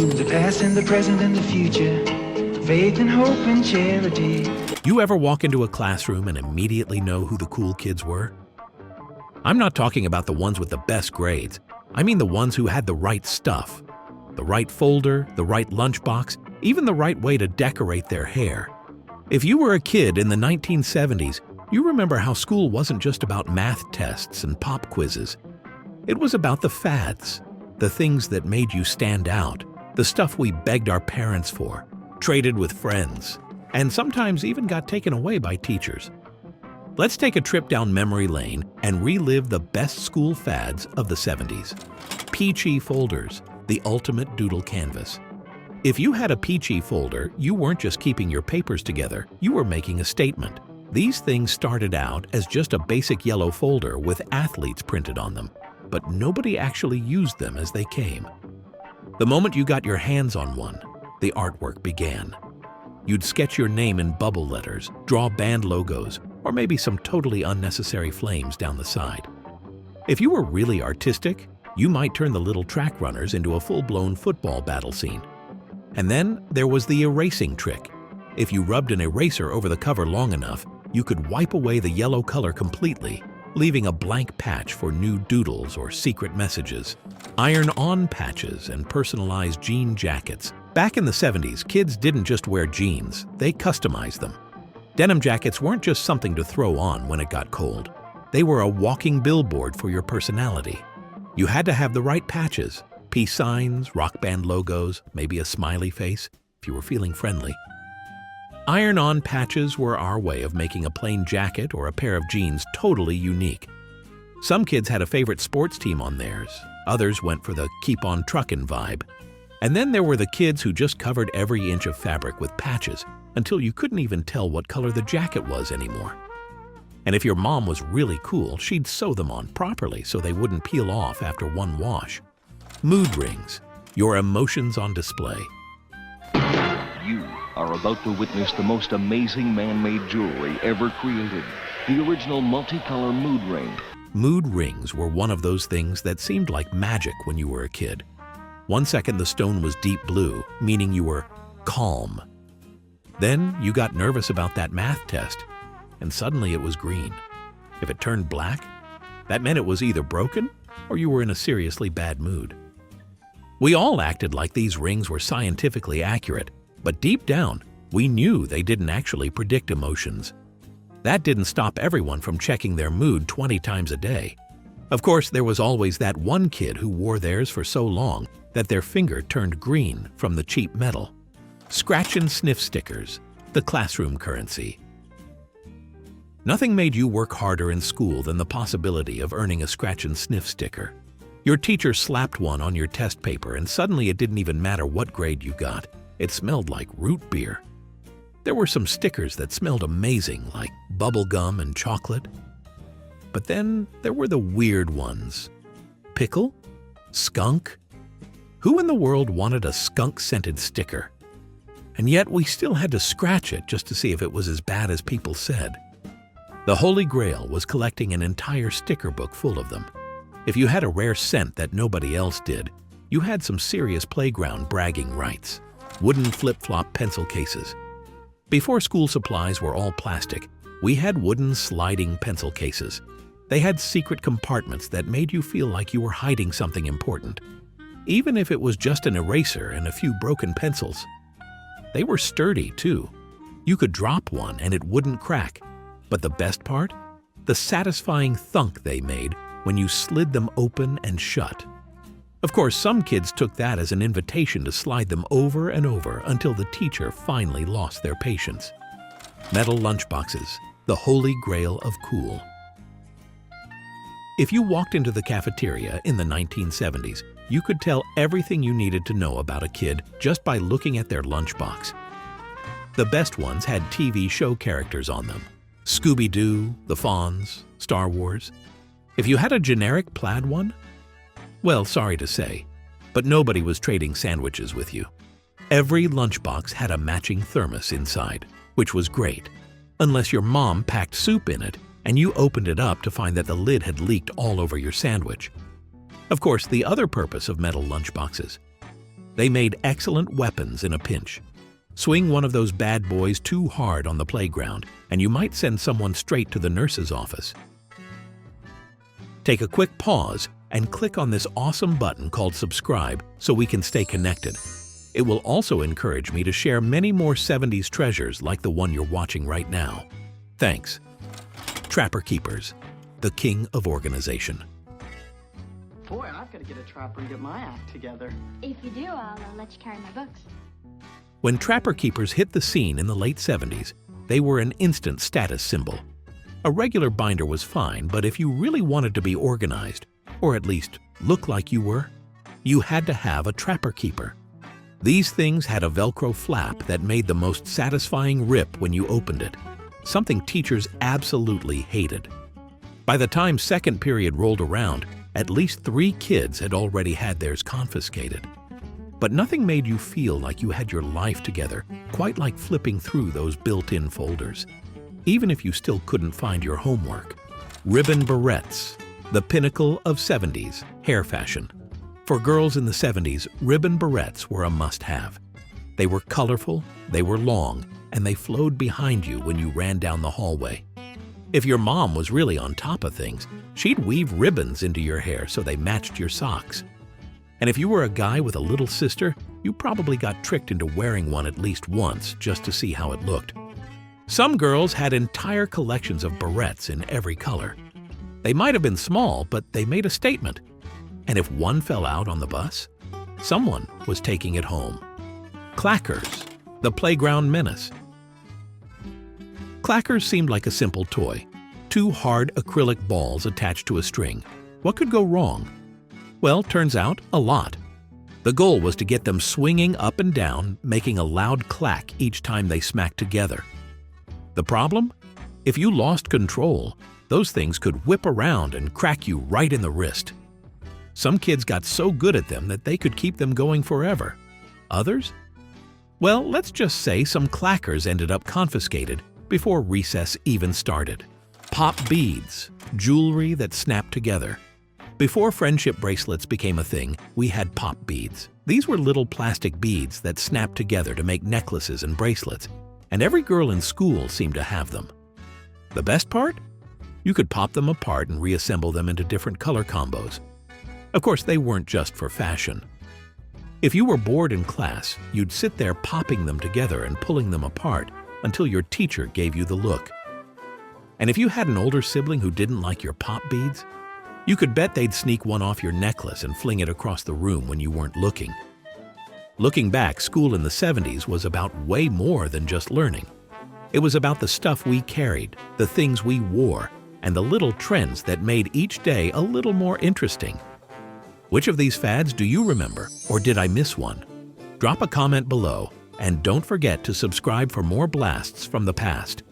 The past and the present and the future, faith and hope and charity. You ever walk into a classroom and immediately know who the cool kids were? I'm not talking about the ones with the best grades. I mean the ones who had the right stuff. The right folder, the right lunchbox, even the right way to decorate their hair. If you were a kid in the 1970s, you remember how school wasn't just about math tests and pop quizzes. It was about the fads, the things that made you stand out, the stuff we begged our parents for, traded with friends, and sometimes even got taken away by teachers. Let's take a trip down memory lane and relive the best school fads of the 70s. Pee-Chee folders, the ultimate doodle canvas. If you had a Pee-Chee folder, you weren't just keeping your papers together, you were making a statement. These things started out as just a basic yellow folder with athletes printed on them, but nobody actually used them as they came. The moment you got your hands on one, the artwork began. You'd sketch your name in bubble letters, draw band logos, or maybe some totally unnecessary flames down the side. If you were really artistic, you might turn the little track runners into a full-blown football battle scene. And then there was the erasing trick. If you rubbed an eraser over the cover long enough, you could wipe away the yellow color completely, leaving a blank patch for new doodles or secret messages. Iron-on patches and personalized jean jackets. Back in the 70s, kids didn't just wear jeans, they customized them. Denim jackets weren't just something to throw on when it got cold. They were a walking billboard for your personality. You had to have the right patches, peace signs, rock band logos, maybe a smiley face, if you were feeling friendly. Iron-on patches were our way of making a plain jacket or a pair of jeans totally unique. Some kids had a favorite sports team on theirs, others went for the keep on truckin' vibe. And then there were the kids who just covered every inch of fabric with patches until you couldn't even tell what color the jacket was anymore. And if your mom was really cool, she'd sew them on properly so they wouldn't peel off after one wash. Mood rings, your emotions on display. You are about to witness the most amazing man-made jewelry ever created. The original multicolor mood ring. Mood rings were one of those things that seemed like magic when you were a kid. One second the stone was deep blue, meaning you were calm. Then you got nervous about that math test, and suddenly it was green. If it turned black, that meant it was either broken or you were in a seriously bad mood. We all acted like these rings were scientifically accurate, but deep down, we knew they didn't actually predict emotions. That didn't stop everyone from checking their mood 20 times a day. Of course, there was always that one kid who wore theirs for so long that their finger turned green from the cheap metal. Scratch and sniff stickers, the classroom currency. Nothing made you work harder in school than the possibility of earning a scratch and sniff sticker. Your teacher slapped one on your test paper and suddenly it didn't even matter what grade you got. It smelled like root beer. There were some stickers that smelled amazing, like bubble gum and chocolate. But then there were the weird ones. Pickle? Skunk? Who in the world wanted a skunk-scented sticker? And yet we still had to scratch it just to see if it was as bad as people said. The Holy Grail was collecting an entire sticker book full of them. If you had a rare scent that nobody else did, you had some serious playground bragging rights. Wooden flip-flop pencil cases. Before school supplies were all plastic, we had wooden sliding pencil cases. They had secret compartments that made you feel like you were hiding something important, even if it was just an eraser and a few broken pencils. They were sturdy, too. You could drop one and it wouldn't crack. But the best part? The satisfying thunk they made when you slid them open and shut. Of course, some kids took that as an invitation to slide them over and over until the teacher finally lost their patience. Metal lunchboxes, the holy grail of cool. If you walked into the cafeteria in the 1970s, you could tell everything you needed to know about a kid just by looking at their lunchbox. The best ones had TV show characters on them. Scooby-Doo, the Fonz, Star Wars. If you had a generic plaid one, well, sorry to say, but nobody was trading sandwiches with you. Every lunchbox had a matching thermos inside, which was great, unless your mom packed soup in it and you opened it up to find that the lid had leaked all over your sandwich. Of course, the other purpose of metal lunchboxes. They made excellent weapons in a pinch. Swing one of those bad boys too hard on the playground, and you might send someone straight to the nurse's office. Take a quick pause and click on this awesome button called subscribe so we can stay connected. It will also encourage me to share many more 70s treasures like the one you're watching right now. Thanks. Trapper Keepers, the king of organization. Boy, I've got to get a trapper and get my act together. If you do, I'll let you carry my books. When Trapper Keepers hit the scene in the late 70s, they were an instant status symbol. A regular binder was fine, but if you really wanted to be organized, or at least look like you were, you had to have a Trapper Keeper. These things had a Velcro flap that made the most satisfying rip when you opened it, something teachers absolutely hated. By the time second period rolled around, at least 3 kids had already had theirs confiscated. But nothing made you feel like you had your life together, quite like flipping through those built-in folders. Even if you still couldn't find your homework. Ribbon barrettes, the pinnacle of 70s hair fashion. For girls in the 70s, ribbon barrettes were a must-have. They were colorful, they were long, and they flowed behind you when you ran down the hallway. If your mom was really on top of things, she'd weave ribbons into your hair so they matched your socks. And if you were a guy with a little sister, you probably got tricked into wearing one at least once just to see how it looked. Some girls had entire collections of barrettes in every color. They might have been small, but they made a statement. And if one fell out on the bus, someone was taking it home. Clackers, the playground menace. Clackers seemed like a simple toy. 2 hard acrylic balls attached to a string. What could go wrong? Well, turns out, a lot. The goal was to get them swinging up and down, making a loud clack each time they smacked together. The problem? If you lost control, those things could whip around and crack you right in the wrist. Some kids got so good at them that they could keep them going forever. Others? Well, let's just say some clackers ended up confiscated before recess even started. Pop beads, jewelry that snapped together. Before friendship bracelets became a thing, we had pop beads. These were little plastic beads that snapped together to make necklaces and bracelets, and every girl in school seemed to have them. The best part? You could pop them apart and reassemble them into different color combos. Of course, they weren't just for fashion. If you were bored in class, you'd sit there popping them together and pulling them apart until your teacher gave you the look. And if you had an older sibling who didn't like your pop beads, you could bet they'd sneak one off your necklace and fling it across the room when you weren't looking. Looking back, school in the 70s was about way more than just learning. It was about the stuff we carried, the things we wore, and the little trends that made each day a little more interesting. Which of these fads do you remember, or did I miss one? Drop a comment below, and don't forget to subscribe for more blasts from the past.